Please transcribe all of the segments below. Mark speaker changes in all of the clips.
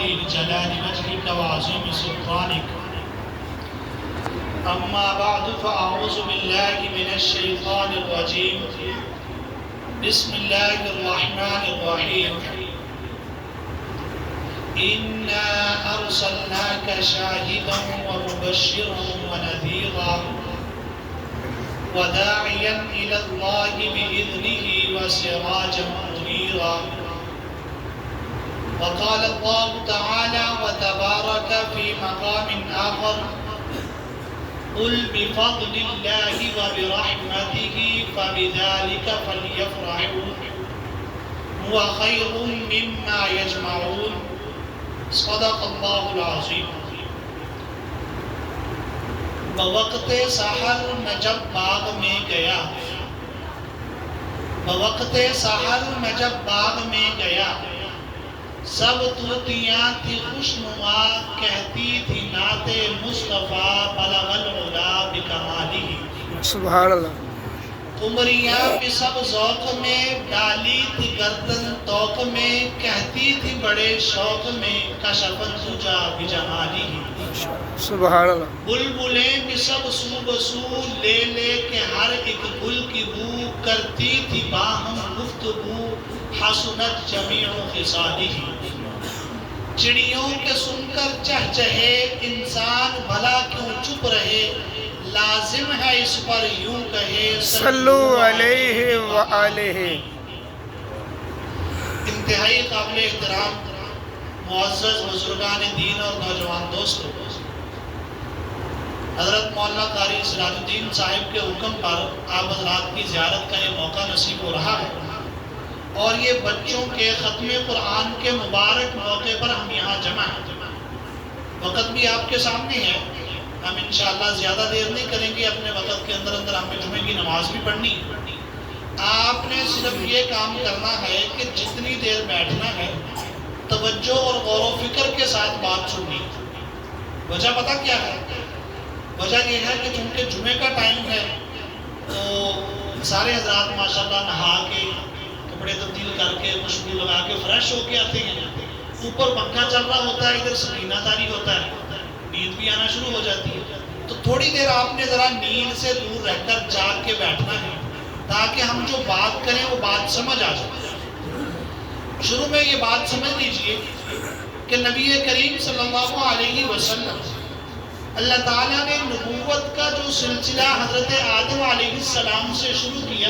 Speaker 1: تقدير جلال وجهك وعظيم سلطانك. أما بعد فأعوذ بالله من الشيطان الرجيم. بسم الله الرحمن الرحيم. إنا أرسلناك شاهدا ومبشرا ونذيرا وداعيا إلى الله بإذنه وسراجا منيرا. وقال الله تعالى وتبارك في مقام آخر: قل بفضل الله وبرحمته فبذلك فليفرحوا هو خير مما يجمعون. صدق اللہ العظیم. بوقت سحر میں جب باغ میں گیا، بوقت سحر میں جب باغ میں گیا، سب طوطیاں تھی خوشنما، کہتی تھی نعت مصطفیٰ بلغ العلا بکمالہ.
Speaker 2: سبحان اللہ.
Speaker 1: قمریاں بھی سب ذوق میں، ڈالی تھی گردن توق میں، کہتی تھی بڑے شوق میں کشف الدجا بجمالہ.
Speaker 2: سبحان اللہ.
Speaker 1: بلبلیں بھی سب سو بسو، لے لے کے ہر ایک گل کی بو، کرتی تھی باہم گفتگو حسنت جمیع خصالہ. چڑیوں کے سن کر چہچہے، انسان بھلا کیوں چپ رہے، لازم ہے اس پر یوں کہے
Speaker 2: صلو علیہ وآلہ.
Speaker 1: انتہائی قابل احترام معزز بزرگان دین اور نوجوان دوستوں، حضرت مولانا قاری سراج الدین صاحب کے حکم پر آپ حضرات کی زیارت کا یہ موقع نصیب ہو رہا ہے، اور یہ بچوں کے ختم قرآن کے مبارک موقع پر ہم یہاں جمع ہیں. وقت بھی آپ کے سامنے ہے، ہم انشاءاللہ زیادہ دیر نہیں کریں گے، اپنے وقت کے اندر اندر ہمیں جمعے کی نماز بھی پڑھنی ہے. آپ نے صرف یہ کام کرنا ہے کہ جتنی دیر بیٹھنا ہے توجہ اور غور و فکر کے ساتھ بات سننی. وجہ پتہ کیا ہے؟ وجہ یہ ہے کہ چونکہ جمعے کا ٹائم ہے تو سارے حضرات ماشاءاللہ نہا کے کپڑے تبدیل کر کے خوشبو لگا کے فریش ہو کے آتے ہیں. اوپر پنکھا چل رہا ہوتا ہے، ادھر سکینہ طاری ہوتا ہے، نیند بھی آنا شروع ہو جاتی ہے. تو تھوڑی دیر آپ نے ذرا نیند سے دور رہ کر جاگ کے بیٹھنا ہے تاکہ ہم جو بات کریں وہ بات سمجھ آ جائے. شروع میں یہ بات سمجھ لیجئے کہ نبی کریم صلی اللہ علیہ وسلم اللہ تعالیٰ نے نبوت کا جو سلسلہ حضرت آدم علیہ السلام سے شروع کیا،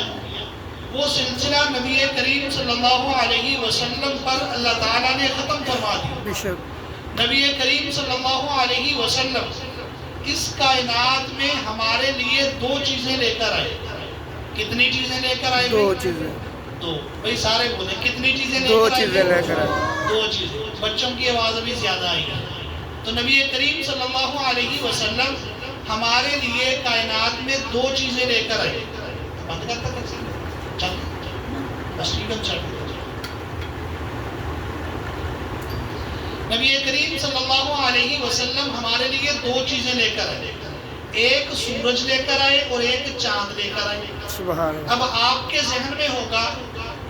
Speaker 1: وہ سلسلہ نبی کریم صلی اللہ علیہ وسلم پر اللہ تعالیٰ نے ختم فرما دیا. نبی کریم صلی اللہ علیہ وسلم اس کائنات میں ہمارے لیے دو چیزیں لے کر آئے. کتنی چیزیں لے کر آئے؟
Speaker 2: دو چیزیں.
Speaker 1: دو. بھئی سارے بولیں کتنی چیزیں لے
Speaker 2: دو
Speaker 1: کر آئے؟
Speaker 2: چیزیں لے کر آئے.
Speaker 1: دو چیزیں. بچوں کی آواز ابھی زیادہ آئی ہے. تو نبی کریم صلی اللہ علیہ وسلم ہمارے لیے کائنات میں دو چیزیں لے کر آئے. بند کرتا کیسے؟ چل تشریفاً چل. نبی کریم صلی اللہ علیہ وسلم ہمارے لیے دو چیزیں لے کر آئے. ایک سورج لے کر آئے اور ایک چاند لے کر آئے.
Speaker 2: سبحان اللہ.
Speaker 1: اب آپ کے ذہن میں ہوگا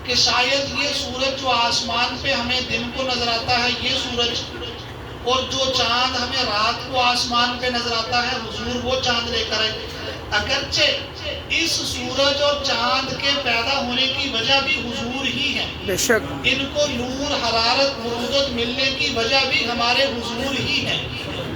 Speaker 1: کہ شاید یہ سورج جو آسمان پہ ہمیں دن کو نظر آتا ہے یہ سورج، اور جو چاند ہمیں رات کو آسمان پہ نظر آتا ہے حضور وہ چاند لے کر آئے. اگرچہ اس سورج اور چاند کے پیدا ہونے کی وجہ بھی حضور ہی ہے،
Speaker 2: بے شک
Speaker 1: ان کو نور، حرارت، برودت ملنے کی وجہ بھی ہمارے حضور ہی ہے.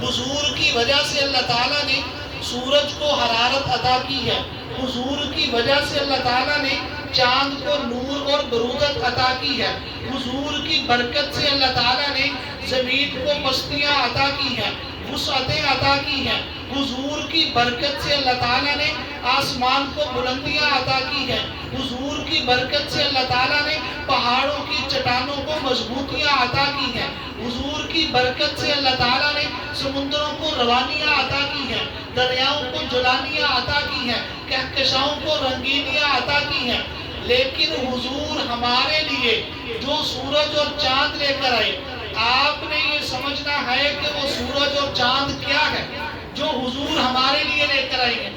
Speaker 1: حضور کی وجہ سے اللہ تعالیٰ نے سورج کو حرارت عطا کی ہے، حضور کی وجہ سے اللہ تعالیٰ نے چاند کو نور اور برودت عطا کی ہے، حضور کی برکت سے اللہ تعالیٰ نے زمین کو پستیاں عطا کی ہیں، وسعتیں عطا کی ہیں. حضور کی برکت سے اللہ تعالیٰ نے آسمان کو بلندیاں عطا کی ہیں. حضور کی برکت سے اللہ تعالیٰ نے پہاڑوں کی چٹانوں کو مضبوطیاں عطا کی ہیں. حضور کی برکت سے اللہ تعالیٰ نے سمندروں کو روانیاں عطا کی ہیں، دریاؤں کو جلانیاں عطا کی ہیں، کہکشاؤں کو رنگینیاں عطا کی ہیں. لیکن حضور ہمارے لیے جو سورج اور چاند لے کر آئے، آپ نے یہ سمجھنا ہے کہ وہ سورج اور چاند کیا ہے جو حضور ہمارے لیے لے کر آئے ہیں.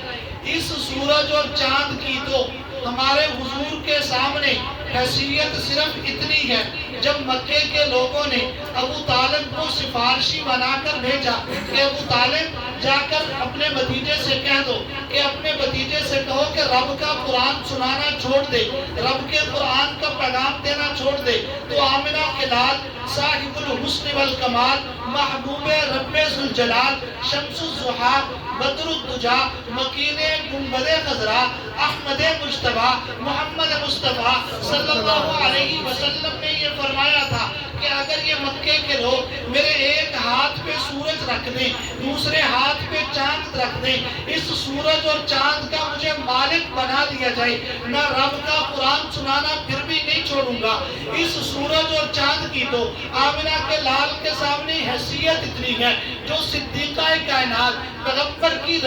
Speaker 1: اس سورج اور چاند کی تو ہمارے حضور کے سامنے حیثیت صرف اتنی ہے جب مکے کے لوگوں نے ابو طالب کو سفارشی بنا کر بھیجا کہ ابو طالب جا کر اپنے بھتیجے سے کہہ دو کہ اپنے بھتیجے سے کہو کہ رب کا قرآن سنانا چھوڑ دے، رب کے قرآن کا پیغام دینا چھوڑ دے، تو آمنہ کے لال صاحب الحسن والکمال، محبوب رب ذوالجلال، شمس الضحیٰ، بدر الدجا، مکین گنبد خضرا، احمد مجتبیٰ، محمد مصطفیٰ صلی اللہ علیہ وسلم نے یہ فرمایا تھا کہ اگر یہ مکے کے لوگ میرے ایک ہاتھ پہ سورج رکھ دیں، دوسرے ہاتھ پہ چاند رکھ دیں، اس سورج اور چاند کا مجھے مالک بنا دیا جائے، میں رب کا قرآن سنانا پھر بھی نہیں چھوڑوں گا۔ اس سورج اور چاند کی تو آمنہ کے لال کے سامنے حیثیت اتنی ہے، جو صدیقہ کائنات، پیغمبر کی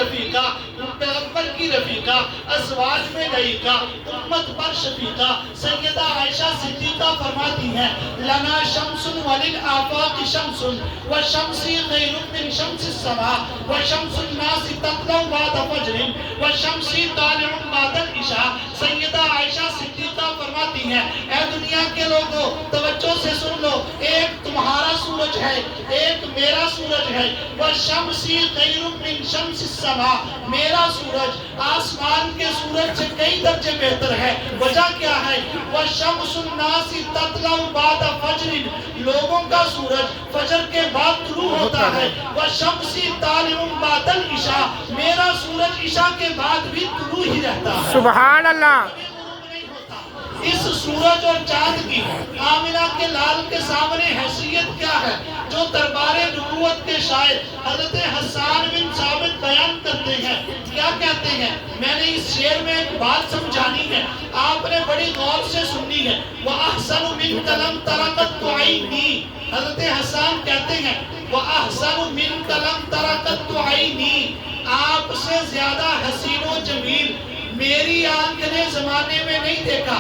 Speaker 1: رفیقہ، ازواج میں لئیقہ، امت پر شفیقہ، سیدہ عائشہ صدیقہ فرماتی ہیں لنا شمس وللآفاق شمس والشمس خیر من شمس السماء وشمس الناس تطلع بعد فجر والشمس طالع بعد العشاء۔ سیدہ عائشہ صدیقہ فرماتی ہیں اے دنیا کے لوگوں توجہ سے سن لو، ایک تمہارا سورج ہے، ایک میرا سورج ہے، والشمس خیر من شمس السماء، میرا سورج آسمان کے سورج سے کئی درجے بہتر ہے۔ وجہ کیا ہے؟ وَشَمْسُ النَّاسِ تَطْلَعُ بَعْدَ فَجْرٍ، لوگوں کا سورج فجر کے بعد طلوع ہوتا ہے۔ وَشَمْسِ طَالِعٌ بَعْدَ الْعِشَاء، میرا سورج عشاء کے بعد بھی طلوع ہی رہتا ہے،
Speaker 2: سبحان اللہ۔
Speaker 1: اس سورج اور چاند کی آمنہ کے لال کے سامنے حیثیت کیا ہے؟ جو دربار نبوت کے شاعر حضرت حسان بن ثابت بیان کرتے ہیں، کیا کہتے ہیں؟ میں نے اس شعر میں ایک بات سمجھانی ہے، آپ نے بڑی غور سے سننی ہے۔ وَأَحْسَنُ مِنْكَ لَمْ تَرَ قَطُّ عَيْنِي، حضرت حسان کہتے ہیں وَأَحْسَنُ مِنْكَ لَمْ تَرَ قَطُّ عَيْنِي، آپ سے زیادہ حسین و جمیل میری آنکھ نے زمانے میں نہیں دیکھا۔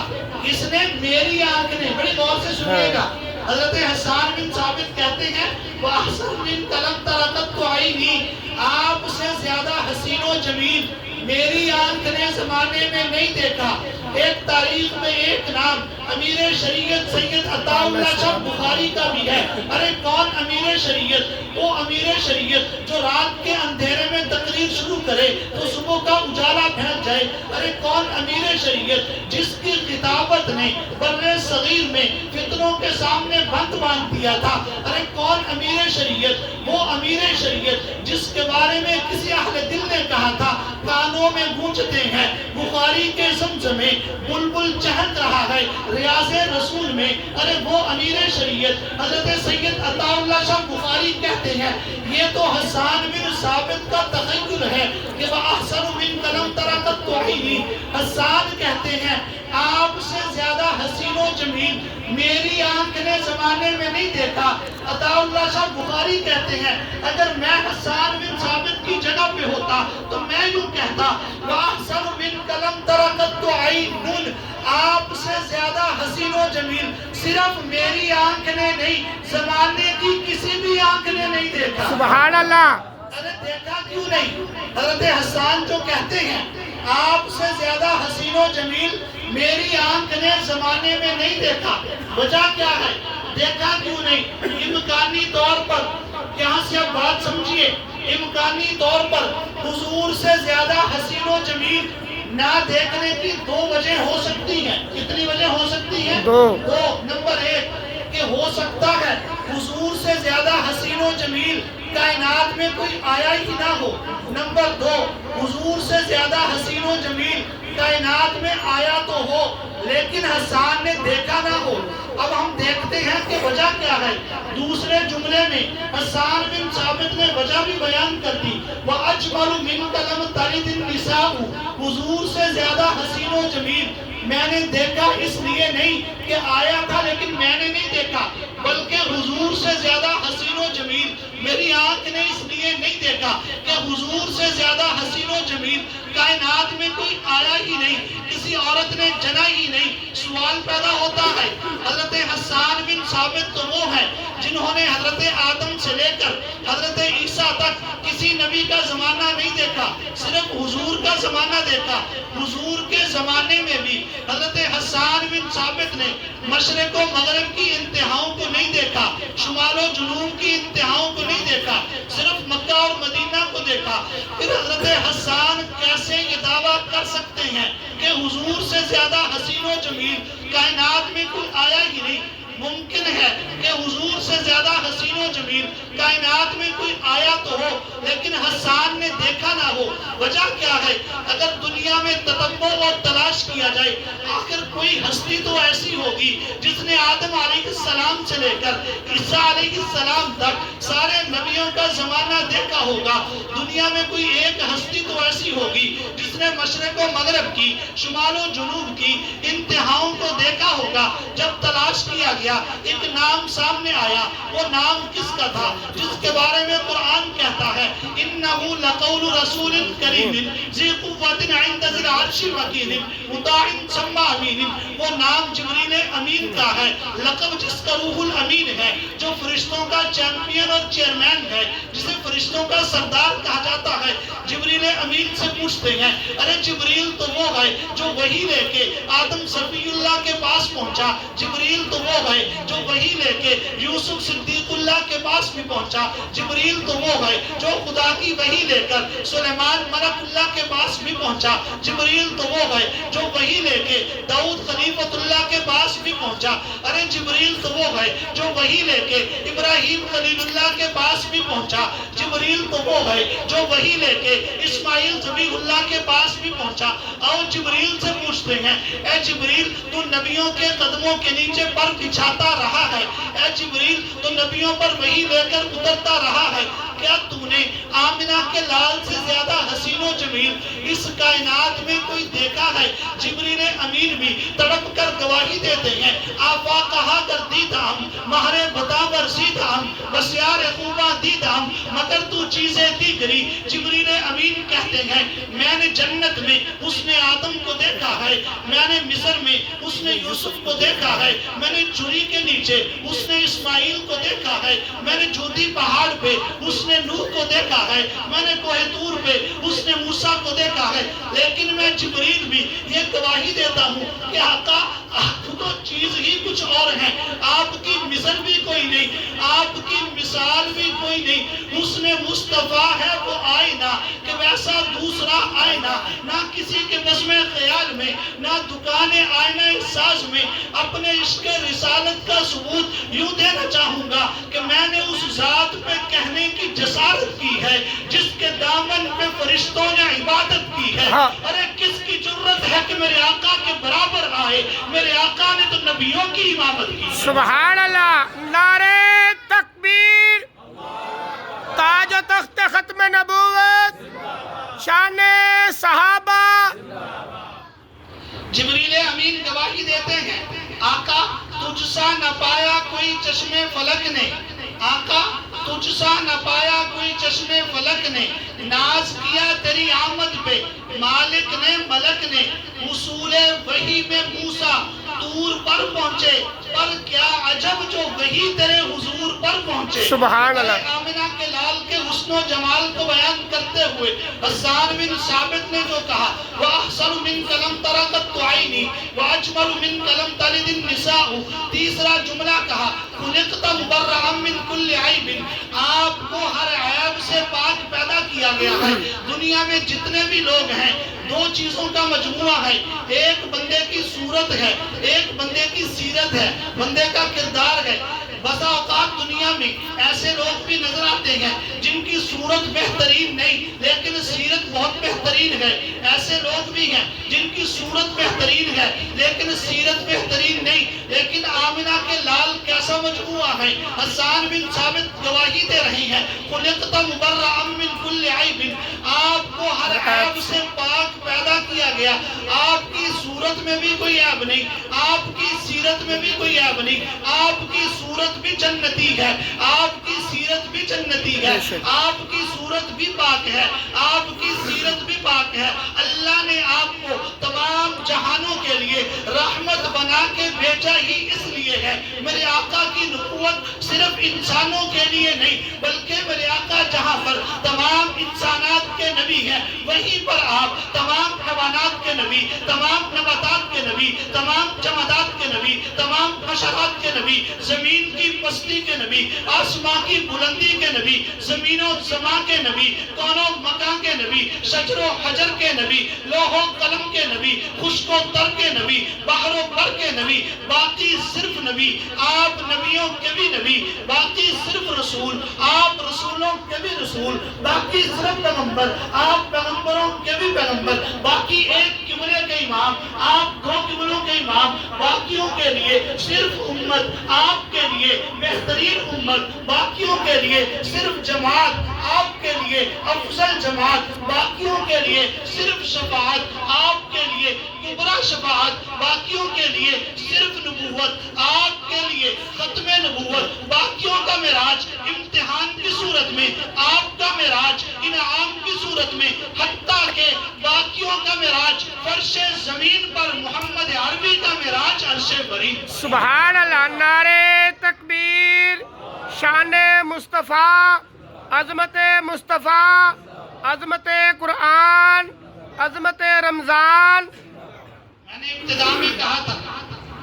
Speaker 1: اس نے میری آنکھ نے، بڑی غور سے سنیے گا، حضرت حسان بن ثابت کہتے ہیں وَأَحْسَنُ مِنْكَ لَمْ تَرَ قَطُّ عَيْنِي، آپ سے زیادہ حسین و جمیل میری آنکھ نے زمانے میں نہیں دیکھا۔ ایک تاریخ میں ایک نام امیر شریعت سید عطا اللہ شاہ بخاری کا بھی ہے۔ ارے کون امیر شریعت؟ وہ امیر شریعت جو رات کے اندھیرے میں تقریر شروع کرے تو صبح کا اجالا پھیل جائے۔ ارے کون امیر شریعت جس کی خطابت نے بر صغیر میں فتنوں کے سامنے بند باندھ دیا تھا۔ ارے کون امیر شریعت؟ وہ امیر شریعت جس کے بارے میں کسی اہل دل نے کہا تھا کانوں میں گونجتے ہیں بخاری کے زمزمے، بلبل چہک رہا ہے ریاض رسول میں۔ ارے وہ امیر شریعت حضرت سید عطا اللہ شاہ بخاری کہتے ہیں یہ تو حسان بن ثابت کا تخیل ہے کہ وَأَحْسَنُ مِنْكَ لَمْ تَرَ قَطُّ عَيْنِي، حسان کہتے ہیں آپ سے زیادہ حسین و جمیل میری آنکھ نے زمانے میں نہیں دیکھا۔ عطا اللہ شاہ بخاری کہتے ہیں اگر میں حسان بن ثابت کی جگہ پہ ہوتا تو میں یوں کہتا وَأَحْسَنُ مِنْكَ لَمْ تَرَ قَطُّ عَيْنٌ، آپ سے زیادہ حسین و جمیل صرف میری آنکھ نے نہیں، زمانے کی کسی بھی آنکھ نے نہیں دیکھا۔
Speaker 2: سبحان اللہ۔
Speaker 1: ارے دیکھا کیوں نہیں؟ حضرت حسان جو کہتے ہیں آپ سے زیادہ حسین و جمیل میری آنکھ نے زمانے میں نہیں دیکھا، وجہ کیا ہے؟ دیکھا کیوں نہیں؟ امکانی طور پر، یہاں سے اب بات سمجھیے، امکانی طور پر حضور سے زیادہ حسین و جمیل نہ دیکھنے کی دو وجہ ہو سکتی ہیں۔ کتنی وجہ ہو سکتی ہیں؟ دو۔ نمبر ایک کہ ہو سکتا ہے حضور سے زیادہ حسین و جمیل کائنات میں کوئی آیا ہی نہ ہو۔ نمبر دو، حضور سے زیادہ حسین و جمیل کائنات میں آیا تو ہو لیکن حسان نے دیکھا نہ ہو۔ اب ہم دیکھتے ہیں کہ وجہ کیا ہے۔ دوسرے جملے میں حسان بن ثابت نے وجہ بھی بیان کر دی، وَأَجْمَلُ مِنْكَ لَمْ تَلِدِ النِّسَاءُ، حضور سے زیادہ حسین و جمیل میں نے دیکھا اس لیے نہیں کہ آیا تھا لیکن میں نے نہیں دیکھا، بلکہ حضور سے زیادہ حسین و جمیل میری آنکھ نے اس لیے نہیں دیکھا کہ حضور سے زیادہ حسین و جمیل کائنات میں کوئی آیا ہی نہیں، کسی عورت نے جنا ہی نہیں۔ سوال پیدا ہوتا ہے حضرت حسان بن ثابت تو وہ ہے جنہوں نے حضرت آدم سے لے کر حضرت عیسیٰ تک کسی نبی کا زمانہ نہیں دیکھا، صرف حضور کا زمانہ دیکھا۔ حضور کے زمانے میں بھی حضرت حسان بن ثابت نے مشرق و مغرب کی انتہاؤں کو نہیں دیکھا، شمال و جنوب کی انتہاؤں کو نہیں دیکھا، صرف مکہ اور مدینہ کو دیکھا۔ پھر حضرت حسان کیسے یہ دعویٰ کر سکتے ہیں کہ حضور سے زیادہ حسین و جمیل کائنات میں کوئی آیا ہی نہیں؟ ممکن ہے کہ حضور سے زیادہ حسین و جمیل کائنات میں کوئی آیا تو ہو، لیکن حسان نے دیکھا نہ ہو۔ وجہ کیا ہے؟ اگر دنیا میں تتبع اور تلاش کیا جائے، آخر کوئی ہستی تو ایسی ہوگی جس نے آدم علیہ السلام سے لے کر عیسیٰ علیہ السلام تک سارے نبیوں کا زمانہ دیکھا ہوگا۔ دنیا میں کوئی ایک ہستی تو ایسی ہوگی جس نے مشرق و مغرب کی، شمال و جنوب کی انتہاؤں کو دیکھا ہوگا۔ جب تلاش کیا گیا، ایک نام سامنے آیا۔ وہ نام کس کا تھا؟ جس کے بارے میں قرآن کہتا ہے اِنَّهُ لَقَوْلُ رَسُولٍ كَرِيمٍ ذِي قُوَّةٍ عِنْدَ ذِي الْعَرْشِ مَكِينٍ مُطَاعٍ ثَمَّ أَمِينٍ۔ وہ نام جبریل امین کا ہے، لقب جس کا روح الامین ہے، جو فرشتوں کا چیمپئن اور چیئرمین ہے، جسے فرشتوں کا سردار کہا جاتا ہے۔ جبریل امین سے پوچھتے ہیں، ارے جبریل تو وہ ہے جو وحی لے کے آدم صفی اللہ کے پاس پہنچا، جبریل تو وہ ہے جو وحی لے کے یوسف صدیق اللہ کے پاس بھی پہنچا، جبریل تو وہ ہے جو خدا کی وحی لے کر سلیمان ملک اللہ کے پاس بھی پہنچا، جبریل تو وہ ہے جو وحی لے کے داؤد خلیفۃ اللہ کے پاس بھی پہنچا، ارے جبریل تو وہ ہے جو وحی لے کے ابراہیم خلیل اللہ کے پاس بھی پہنچا، جبریل تو وہ ہے جو وحی لے کے اسماعیل ذبیح اللہ کے پاس بھی پہنچا۔ اور جبریل سے پوچھتے ہیں، اے جبریل تو نبیوں کے قدموں کے نیچے پر بچھاتا رہا ہے، اے جبریل تو نبیوں پر وحی لے کر اترتا رہا ہے، کیا تو نے آمنہ کے لال سے زیادہ حسین و جمیل اس کائنات میں کوئی دیکھا ہے؟ جبریل امین بھی تڑپ کر گواہی دیتے ہیں، آفا کہا کر دیدام مہر بتا برسیدام بسیار خوبہ دیدام مگر تو چیزیں دیگری۔ جبریل امین کہتے ہیں، میں نے جنت میں اس نے آدم کو دیکھا ہے، میں نے مصر میں اس نے یوسف کو دیکھا ہے، میں نے چوری کے نیچے اس نے اسماعیل کو دیکھا ہے، میں نے جوتی پہاڑ پہ اس نے نوح کو دیکھا ہے، میں نے کوہ طور پہ اس نے موسیٰ کو دیکھا ہے، لیکن میں جبریل بھی یہ گواہی دیتا ہوں کہ آقا آپ تو چیز ہی کچھ اور ہیں، آپ کی مثل بھی کوئی نہیں، آپ کی مثال بھی کوئی نہیں۔ اس نے مصطفیٰ ہے وہ آئینہ کہ ویسا دوسرا آئینہ نہ کسی کے بزم خیال میں، نہ دکان آئینہ ساز میں۔ اپنے عشق رسالت کا ثبوت یوں دینا چاہوں گا کہ میں نے اس ذات پہ کہنے کی جسارت کی ہے جس کے دامن پہ فرشتوں نے عبادت کی ہے۔ ارے کس کی جرت ہے کہ میرے آقا کے برابر آئے؟ میرے آقا نے تو نبیوں کی امامت کی ہے۔
Speaker 2: سبحان اللہ، نعرہ تکبیر، تاج و تخت ختم نبوت، شان صحابہ۔
Speaker 1: جبریل امین گواہی دیتے ہیں، آقا تجھ سا نہ پایا کوئی چشم فلک نے، آقا تجھ سا نہ پایا کوئی چشم فلک نے، ناز کیا تیری آمد پہ مالک نے ملک نے، حصول وحی میں موسیٰ طور پر پہنچے، پر کیا عجب جو وحی تیرے حضور پر پہنچے۔
Speaker 2: سبحان اللہ۔
Speaker 1: آمنہ کے لال کے حسن و جمال کو بیان کرتے ہوئے حسان بن ثابت نے جو کہا، وَأَحْسَنُ مِنْكَ لَمْ تَرَ قَطُّ عَيْنِي وَأَجْمَلُ مِنْكَ لَمْ تَلِدِ النِّسَاءُ۔ تیسرا جملہ کہا، خُلِقْتَ مُبَرَّأً مِنْ كُلِّ عَيْبٍ۔ آپ کو ہر عیب سے پاک پیدا کیا گیا ہے۔ دنیا میں جتنے بھی لوگ ہیں، دو چیزوں کا مجموعہ ہے، ایک بندے کی صورت ہے، ایک بندے کی سیرت ہے، بندے کا کردار ہے۔ بسا اوقات دنیا میں ایسے لوگ بھی نظر آتے ہیں جن کی صورت بہترین نہیں لیکن سیرت بہت بہترین ہے، ایسے لوگ بھی ہیں جن کی صورت بہترین ہے لیکن سیرت بہترین نہیں، لیکن آمنہ کے لال کیسا مجموعہ ہے۔ حسان بن ثابت گواہی دے رہے ہیں، خلقت مبرأ من کل عیب، آپ کو ہر عیب سے پاک پیدا کیا گیا، آپ کی صورت میں بھی کوئی عیب نہیں، آپ کی سیرت میں بھی کوئی عیب نہیں، آپ کی صورت بھی جنتی ہے، آپ کی سیرت بھی بھی جنتی ہے، آپ کی صورت بھی پاک ہے، آپ کی سیرت بھی پاک ہے۔ اللہ نے آپ کو تمام جہانوں کے لیے رحمت بنا کے بھیجا ہی اس لیے ہے۔ میرے آقا کی نبوت صرف انسانوں کے لیے نہیں، بلکہ میرے آقا جہاں پر تمام انسانات کے نبی ہیں، وہیں پر آپ تمام حیوانات کے نبی، تمام نباتات کے نبی، تمام جمادات کے نبی، تمام حشرات کے نبی، زمین کی پستی کے نبی، آسمان کی بلندی کے نبی، زمین و زمان کے نبی، کون و مکان کے نبی، شجر و حجر کے نبی، لوح و قلم کے نبی، خشک و تر کے نبی، بحر و بر کے نبی، باقی صرف نبی، آپ نبیوں کے بھی نبی، باقی صرف رسول، آپ رسولوں کے بھی رسول، باقی صرف پیغمبر، آپ پیغمبروں کے بھی پیغمبر، باقی ایک قبلے کے امام، آپ دو قبلوں کے امام، باقیوں کے لیے صرف امت، آپ کے لیے بہترین امت، باقیوں کے لیے صرف جماعت، آپ کے لیے افضل جماعت، باقیوں کے لیے صرف شفاعت، آپ کے لیے کبریٰ شفاعت، باقیوں کے لیے صرف نبوت، آپ کے لیے ختم نبوت، باقیوں کا معراج امتحان کی صورت میں، آپ کا معراج انعام کی صورت میں، حتیٰ کہ باقیوں کا معراج فرش زمین پر، محمد عربی کا معراج عرش بری۔
Speaker 2: سبحان اللہ، نعرہ تکبیر، شان مصطفیٰ، عظمت مصطفیٰ، عظمت قرآن، عظمت رمضان۔
Speaker 1: میں نے ابتدا میں کہا تھا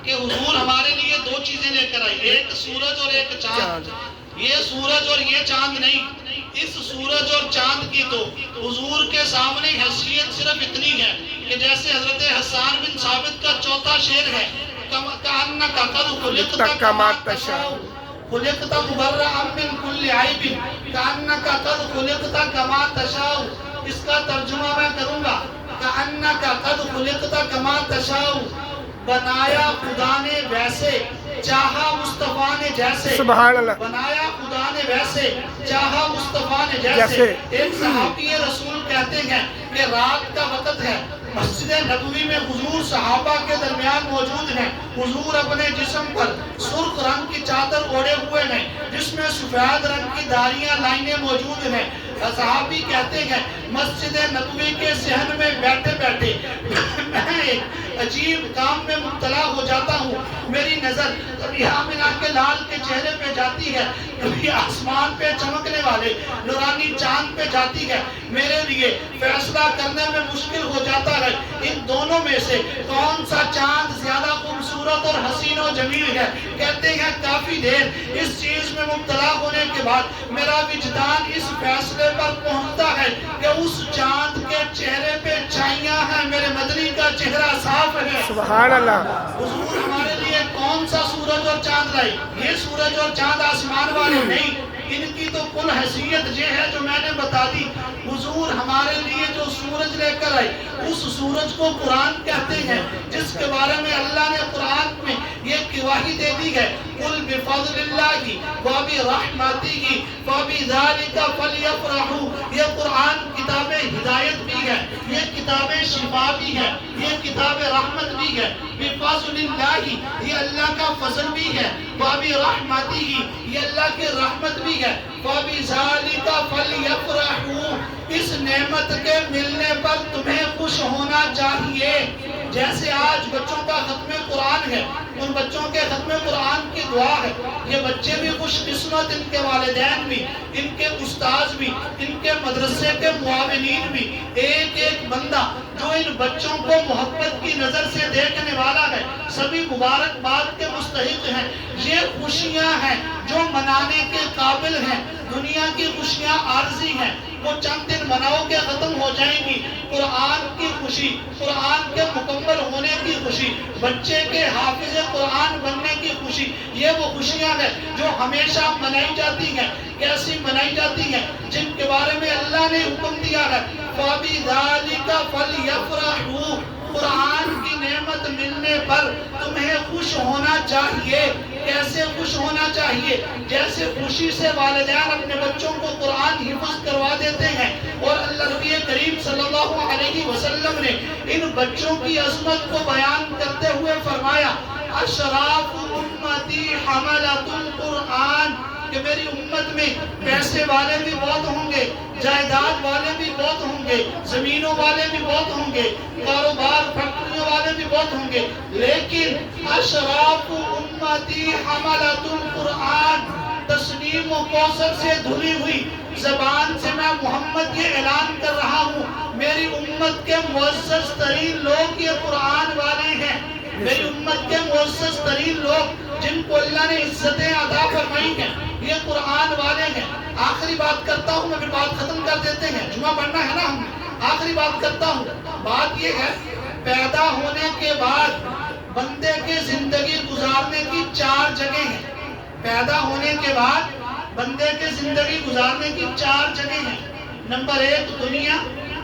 Speaker 1: کہ حضور ہمارے لیے دو چیزیں لے کر آئی، ایک سورج اور ایک چاند۔ یہ سورج اور یہ چاند نہیں، اس سورج اور چاند کی تو حضور کے سامنے حیثیت صرف اتنی ہے کہ جیسے حضرت حسان بن ثابت کا چوتھا شعر ہے، کَأَنَّكَ قَدْ خُلِقْتَ كَمَا تَشَاءُ خُلِقْتَ مُبَرَّأً مِّن كُلِّ عَيْبٍ كَأَنَّكَ قَدْ خُلِقْتَ كَمَا تَشَاءُ۔ اس کا ترجمہ میں کروں گا، کَأَنَّكَ قَدْ خُلِقْتَ كَمَا تَشَاءُ، بنایا خدا نے ویسے، چاہا مصطفیٰ نے جیسے،
Speaker 2: سبحان اللہ،
Speaker 1: بنایا خدا نے ویسے، چاہا مصطفیٰ نے جیسے۔ ایک صحابی رسول کہتے ہیں کہ رات کا وقت ہے، مسجد نبوی میں حضور صحابہ کے درمیان موجود ہیں، حضور اپنے جسم پر سرخ رنگ کی چادر اوڑے ہوئے ہیں جس میں سفید رنگ کی داڑیاں لائنیں موجود ہیں۔ صحابی کہتے ہیں مسجد نبوی کے صحن میں بیٹھے بیٹھے میں ایک عجیب کام میں مبتلا ہو جاتا ہوں، میری نظر کبھی آمنہ کے لال کے چہرے پہ جاتی ہے، کبھی آسمان پہ چمکنے والے نورانی چاند پہ جاتی ہے، میرے لیے فیصلہ کرنے میں مشکل ہو جاتا ہے ان دونوں میں سے کون سا چاند زیادہ خوبصورت اور حسین و جمیل ہے۔ کہتے ہیں کافی دیر اس چیز میں مبتلا ہونے کے بعد میرا وجدان اس فیصلے پر پہنچتا ہے کہ اس چاند کے چہرے پہ چھائیاں ہیں، میرے مدنی کا چہرہ صاف ہے۔
Speaker 2: سبحان اللہ۔
Speaker 1: حضور ہمارے لیے کون سا سورج اور چاند لائی؟ یہ سورج اور چاند آسمان والے نہیں، ان کی تو کل حیثیت یہ ہے جو میں نے بتا دی۔ حضور ہمارے لیے جو سورج لے کر آئے اس سورج کو قرآن کہتے ہیں، جس کے بارے میں اللہ نے قرآن میں یہ گواہی دے دی ہے، قُلْ بِفَضْلِ اللَّهِ وَبِرَحْمَتِهِ فَبِذَلِكَ فَلْيَفْرَحُوا۔ یہ قرآن کتاب ہدایت بھی ہے، یہ کتاب شفا بھی ہے، یہ کتاب رحمت بھی ہے۔ بِفَضْلِ اللَّهِ یہ اللہ کا فضل بھی ہے، وَبِرَحْمَتِهِ یہ اللہ کی رحمت بھی ہے، فَبِذَلِكَ فَلْيَفْرَحُوا اس نعمت کے ملنے پر تمہیں خوش ہونا چاہیے۔ جیسے آج بچوں کا ختم قرآن ہے، ان بچوں کے ختم قرآن کی دعا ہے، یہ بچے بھی خوش قسمت، ان کے والدین بھی، ان کے استاذ بھی، ان کے مدرسے کے معاونین بھی، ایک ایک بندہ جو ان بچوں کو محبت کی نظر سے دیکھنے والا ہے، سبھی مبارکباد کے مستحق ہیں۔ یہ خوشیاں ہیں جو منانے کے قابل ہیں، دنیا کی خوشیاں عارضی ہیں، وہ چند دن مناؤ کے ختم ہو جائیں گی۔ قرآن کی خوشی، قرآن کے مکمل ہونے کی خوشی، بچے کے حافظ قرآن بننے کی خوشی، یہ وہ خوشیاں ہیں جو ہمیشہ منائی جاتی ہیں۔ کیسی منائی جاتی ہیں؟ جن کے بارے میں اللہ نے حکم دیا ہے فَبِذَلِكَ فَلْيَفْرَحُوا قرآن کی نعمت ملنے پر تمہیں خوش ہونا چاہیے۔ کیسے خوش ہونا چاہیے؟ جیسے خوشی سے والدین اپنے بچوں کو قرآن حفظ کروا دیتے ہیں، اور اللہ نبی کریم صلی اللہ علیہ وسلم نے ان بچوں کی عظمت کو بیان کرتے ہوئے فرمایا اشراف امتی حملۃ القرآن کہ میری امت میں پیسے والے بھی بہت ہوں گے، جائیداد والے بھی بہت ہوں گے، زمینوں والے بھی بہت ہوں گے، کاروبار فیکٹریوں والے بھی بہت ہوں گے، لیکن اشراف امتی حملۃ القرآن، تسنیم و کوثر سے دھلی ہوئی زبان سے میں محمد یہ اعلان کر رہا ہوں، میری امت کے معزز ترین لوگ یہ قرآن والے ہیں، میری امت کے معزز ترین لوگ جن کو اللہ نے عزتیں عطا فرمائی ہیں یہ قرآن والے ہیں۔ آخری بات کرتا ہوں، میں پھر بات ختم کر دیتے ہیں، جمعہ پڑھنا ہے نا ہم، آخری بات کرتا ہوں۔ بات یہ ہے، پیدا ہونے کے بعد بندے کے زندگی گزارنے کی 4 جگہیں ہیں۔ پیدا ہونے کے بعد بندے کے زندگی گزارنے کی 4 جگہیں ہیں۔ نمبر 1 دنیا،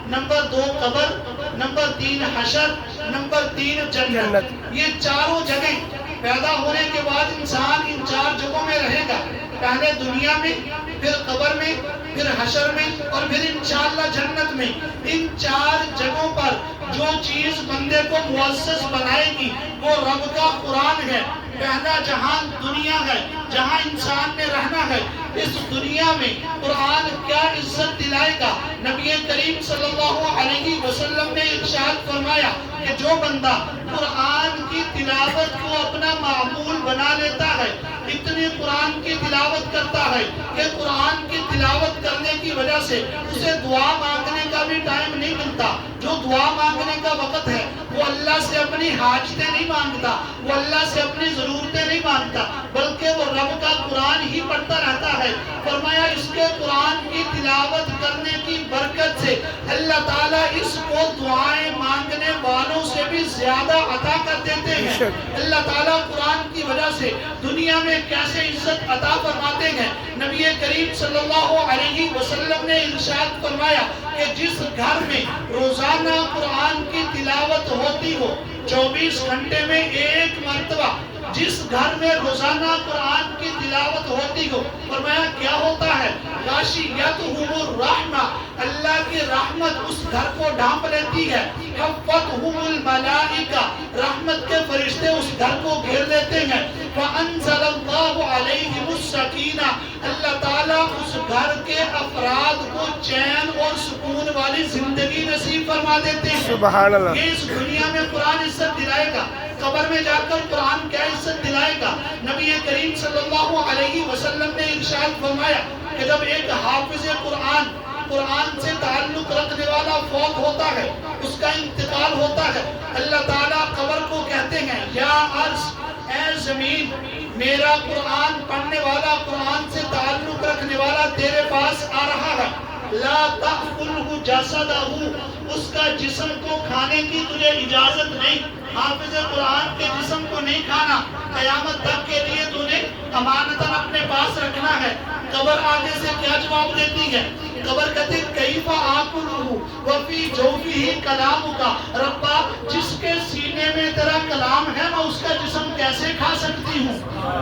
Speaker 1: نمبر 2 قبر، نمبر 3 حشر، نمبر 3 جنت۔ یہ چاروں جگہیں پیدا ہونے کے بعد انسان ان 4 جگہوں میں رہے گا، پہلے دنیا میں، پھر قبر میں، پھر حشر میں، اور پھر انشاءاللہ جنت میں۔ ان 4 جگہوں پر جو چیز بندے کو معزز بنائے گی وہ رب کا قرآن ہے۔ پہلا جہان دنیا ہے جہاں انسان نے رہنا ہے۔ اس دنیا میں قرآن کیا عزت دلائے گا؟ نبی کریم صلی اللہ علیہ وسلم نے ارشاد فرمایا کہ جو بندہ قرآن کی تلاوت کو اپنا معمول بنا لیتا ہے، اتنی قرآن کی تلاوت کرتا ہے کہ قرآن کی تلاوت کرنے کی وجہ سے اسے دعا مانگنے کا بھی ٹائم نہیں ملتا۔ جو دعا مانگنے کا وقت ہے وہ اللہ سے اپنی حاجتیں نہیں مانگتا، وہ اللہ سے اپنی ضرورتیں نہیں مانگتا، بلکہ وہ رب کا قرآن ہی پڑھتا رہتا ہے۔ فرمایا اس کے قرآن کی تلاوت کرنے کی برکت سے اللہ تعالیٰ اس کو دعائیں مانگنے والوں سے بھی زیادہ عطا کر دیتے ہیں۔ اللہ تعالیٰ قرآن کی وجہ سے دنیا میں کیسے عزت عطا فرماتے ہیں۔ نبی کریم صلی اللہ علیہ وسلم نے ارشاد فرمایا کہ جس گھر میں روزانہ قرآن کی تلاوت ہوتی ہو، 24 گھنٹے میں 1 مرتبہ جس گھر میں روزانہ قرآن کی تلاوت ہوتی ہو، فرمایا کیا ہوتا ہے؟ غاشیتہم الرحمہ، اللہ کی رحمت اس گھر کو ڈھانپ لیتی ہے۔ حفتہم الملائکہ، رحمت کے فرشتے اس گھر کو گھیر لیتے ہیں۔ فانزل اللہ علیہم السکینہ، اللہ تعالیٰ اس گھر کے افراد کو چین اور سکون والی زندگی نصیب فرما دیتے ہیں۔
Speaker 2: سبحان اللہ۔
Speaker 1: یہ اس دنیا میں قرآن عزت دلائے گا، قبر میں جا کر قرآن کیا عزت دلائے گا؟ نبی کریم صلی اللہ علیہ وسلم نے ارشاد فرمایا کہ جب ایک حافظ قرآن سے تعلق رکھنے والا فوت ہوتا ہے، اس کا انتقال ہوتا ہے، اللہ تعالیٰ قبر کو کہتے ہیں یا عرض، اے زمین، میرا قرآن پڑھنے والا، قرآن سے تعلق رکھنے والا تیرے پاس آ رہا ہے، لا تأکلہ جسدہ، اس کا جسم کو کھانے کی تجھے اجازت نہیں۔ حافظ قرآن کے جسم کو نہیں کھانا، قیامت تک کے لیے تو نے امانتاً اپنے پاس رکھنا ہے۔ قبر آگے سے کیا جواب دیتی ہے؟ قبر کہتے کیف آکلہ وفی جوفہ کلامک، ربا جس کے سینے میں تیرا کلام ہے میں اس کا جسم کیسے کھا سکتی ہوں؟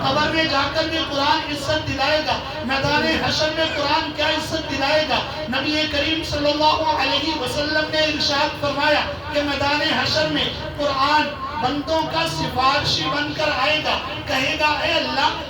Speaker 1: قبر میں جا کر یہ قرآن عزت دلائے گا، میدان حشر میں قرآن کیا عزت دلائے گا؟ نبی کریم صلی اللہ علیہ وسلم نے ارشاد فرمایا کہ میدان حشر میں قرآن بندوں کا سفارشی بن کر آئے گا، کہے گا اے اللہ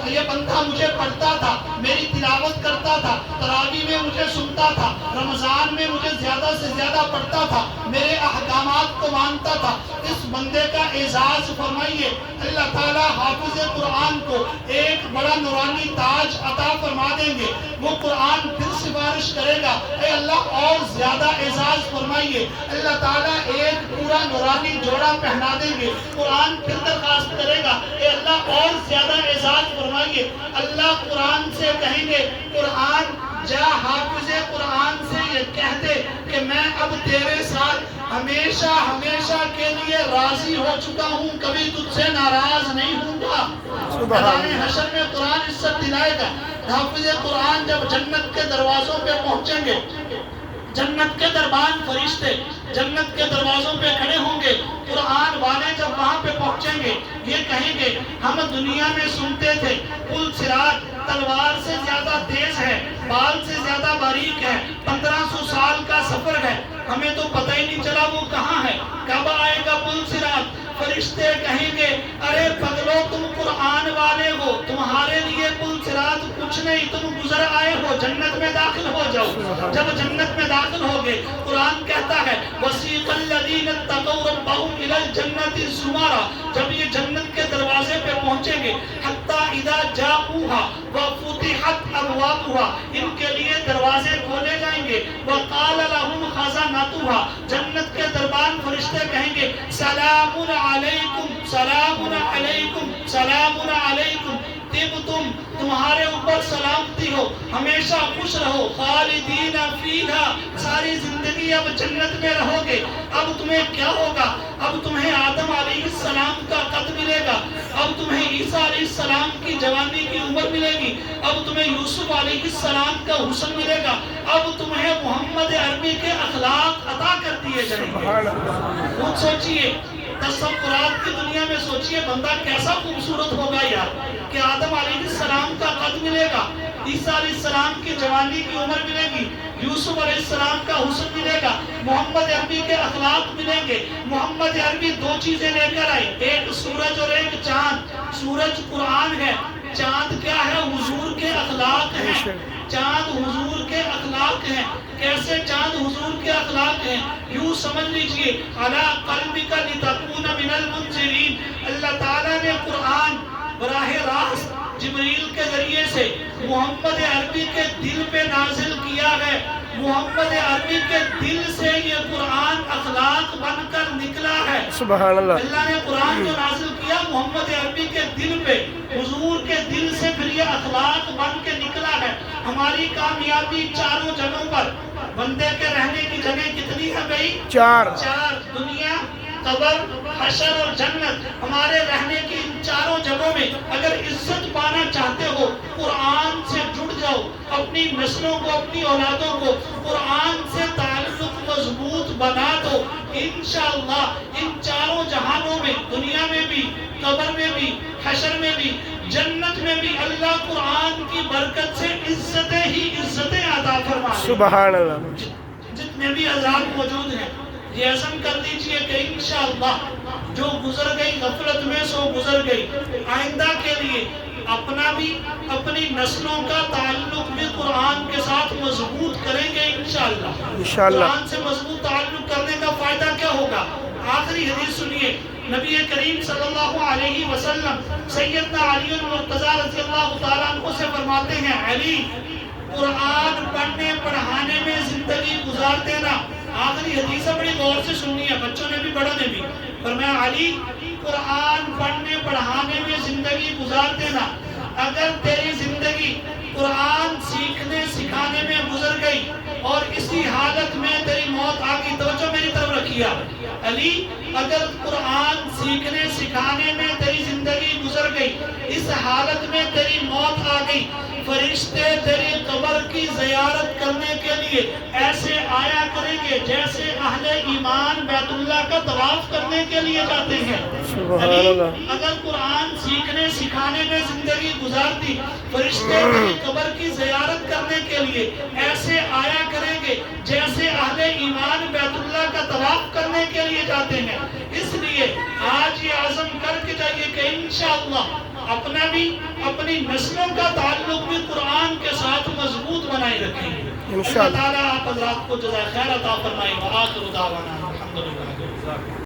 Speaker 1: یہ بندہ مجھے پڑھتا تھا، میری تلاوت کرتا تھا، تراویح میں مجھے سنتا تھا، رمضان میں مجھے زیادہ سے زیادہ پڑھتا تھا، میرے احکامات کو مانتا تھا، اس بندے کا اعزاز فرمائیے۔ اللہ تعالیٰ حافظ قرآن کو ایک بڑا نورانی تاج عطا فرما دیں گے، وہ قرآن پھر سفارش کرے گا، اے اللہ اور زیادہ اعزاز فرمائیے۔ اللہ تعالیٰ ایک پورا نورانی جوڑا پہنا دیں گے، قرآن پھر درخواست کرے گا، اے اللہ اور زیادہ اعزاز فرمائیے۔ اللہ قرآن سے کہیں گے، قرآن جا حافظ قرآن سے یہ کہہ دے کہ میں اب تیرے ساتھ ہمیشہ ہمیشہ کے لیے راضی ہو چکا ہوں، کبھی تجھ سے ناراض نہیں ہوں گا۔ میدان حشر میں قرآن عزت دلائے گا۔ حافظ قرآن جب جنت کے دروازوں پہ پہنچیں گے، جنت کے دربان فرشتے جنت کے دروازوں پہ کھڑے ہوں گے، قرآن والے جب وہاں پہ پہنچیں گے یہ کہیں گے ہم دنیا میں سنتے تھے پل صراط تلوار سے زیادہ تیز ہے، بال سے زیادہ باریک ہے، 1500 سال کا سفر ہے، ہمیں تو پتہ ہی نہیں چلا وہ کہاں ہے، کب آئے گا پل صراط؟ فرشتے کہیں گے ارے پگلو تم قرآن والے ہو، تمہارے لیے پل صراط کچھ نہیں، تم گزر آئے ہو، جنت میں داخل ہو جاؤ۔ جب جنت میں داخل ہوگے قرآن کہتا ہے وَسِيقَ الَّذِينَ اتَّقَوْا رَبَّهُمْ إِلَى الْجَنَّةِ زُمَرًا، جب یہ جنت کے دروازے پہ پہنچیں گے حَتَّى إِذَا جَاءُوهَا وَفُتِحَتْ أَبْوَابُهَا، ان کے لیے دروازے کھولے جائیں گے، وَقَالَ لَهُمْ خَزَنَتُهَا، جنت کے دربان فرشتے کہیں گے سلام علیکم سلام علیکم سلام علیکم طبتم، تمہارے اوپر سلامتی ہو، ہمیشہ خوش رہو، خالدین فیہا، ساری زندگی اب جنت میں رہو گے۔ اب تمہیں کیا ہوگا؟ اب تمہیں آدم علیہ السلام کا قد ملے گا، اب تمہیں عیسیٰ علیہ السلام کی جوانی کی عمر ملے گی، اب تمہیں یوسف علیہ السلام کا حسن ملے گا، اب تمہیں محمد عربی کے اخلاق عطا کر دیے جائیں گے۔ خود سوچئے، تصورات کی دنیا میں سوچئے بندہ کیسا خوبصورت ہوگا یار، کہ آدم علیہ السلام کا قد ملے گا، عیسیٰ علیہ السلام کی جوانی کی عمر ملے گی، یوسف علیہ السلام کا حسن ملے گا، محمد عربی کے اخلاق ملیں گے۔ محمد عربی دو چیزیں لے کر آئے، ایک سورج اور ایک چاند۔ سورج قرآن ہے، چاند کیا ہے؟ حضور کے اخلاق ہیں۔ چاند حضور کے اخلاق ہیں۔ کیسے چاند حضور کے اخلاق ہیں؟ یوں سمجھ لیجئے عَلَىٰ قَلْبِكَ لِتَكُونَ مِنَ الْمُنذِرِينَ، اللہ تعالیٰ نے قرآن براہ راست جبریل کے ذریعے سے محمد عربی کے دل پہ نازل کیا ہے۔ محمد عربی کے دل سے یہ قرآن اخلاق بن کر نکلا ہے۔
Speaker 2: سبحان اللہ۔
Speaker 1: اللہ نے قرآن جو نازل کیا محمد عربی کے دل پہ، حضور کے دل سے پھر یہ اخلاق بن کے نکلا ہے۔ ہماری کامیابی چاروں جگہوں پر، بندے کے رہنے کی جگہ کتنی ہے بھائی؟
Speaker 2: چار۔
Speaker 1: دنیا، قبر، حشر اور جنت۔ ہمارے رہنے کی ان چاروں جگہوں میں اگر عزت پانا چاہتے ہو قرآن سے جڑ جاؤ، اپنی نسلوں کو، اپنی اولادوں کو قرآن سے تعلق مضبوط بنا دو، انشاءاللہ ان چاروں جہانوں میں، دنیا میں بھی، قبر میں بھی، حشر میں بھی، جنت میں بھی اللہ قرآن کی برکت سے عزتیں ہی عزتیں عطا فرما دے۔
Speaker 2: سبحان اللہ۔
Speaker 1: جتنے بھی عذاب موجود ہیں یہ عزم کر دیجئے کہ انشاءاللہ جو گزر گئی غفلت میں سو گزر گئی، آئندہ کے لیے اپنا بھی اپنی نسلوں کا تعلق بھی قرآن کے ساتھ مضبوط کریں گے انشاءاللہ۔ قرآن سے مضبوط تعلق کرنے کا فائدہ کیا ہوگا؟ آخری حدیث سنیے، نبی کریم صلی اللہ علیہ وسلم سیدنا علی المرتضیٰ رضی اللہ تعالیٰ عنہ سے فرماتے ہیں علی قرآن پڑھنے پڑھانے میں زندگی گزار دینا۔ آخری حدیث بڑی غور سے سننی ہے، بچوں نے بھی بڑوں نے بھی۔ فرمایا علی قرآن پڑھنے پڑھانے میں زندگی گزار دینا، اگر تیری زندگی قرآن سیکھنے سکھانے میں گزر گئی اور اسی حالت میں تیری موت آ گئی، توجہ میری طرف رکھیے علی، اگر قرآن سیکھنے سکھانے میں تیری زندگی گزر گئی، اس حالت میں تیری موت آ گئی، فرشتے تیری قبر کی زیارت کرنے کے لیے ایسے آیا کریں گے جیسے اہل ایمان بیت اللہ کا طواف کرنے کے لیے جاتے ہیں۔ اگر قرآن سیکھنے سکھانے میں زندگی گزارتی، فرشتے تیری قبر کی زیارت کرنے کے لیے ایسے آیا کریں گے جیسے اہل ایمان بیت اللہ کا طواف کرنے کے لیے جاتے ہیں۔ اس لیے آج یہ عزم کر کے جائیے کہ انشاءاللہ اپنا بھی اپنی نسلوں کا تعلق بھی قرآن کے ساتھ مضبوط بنائے رکھیں گے۔ اللہ تعالیٰ آپ حضرات کو جزائے خیر عطا فرمائے۔ وآخر دعوانا الحمدللہ۔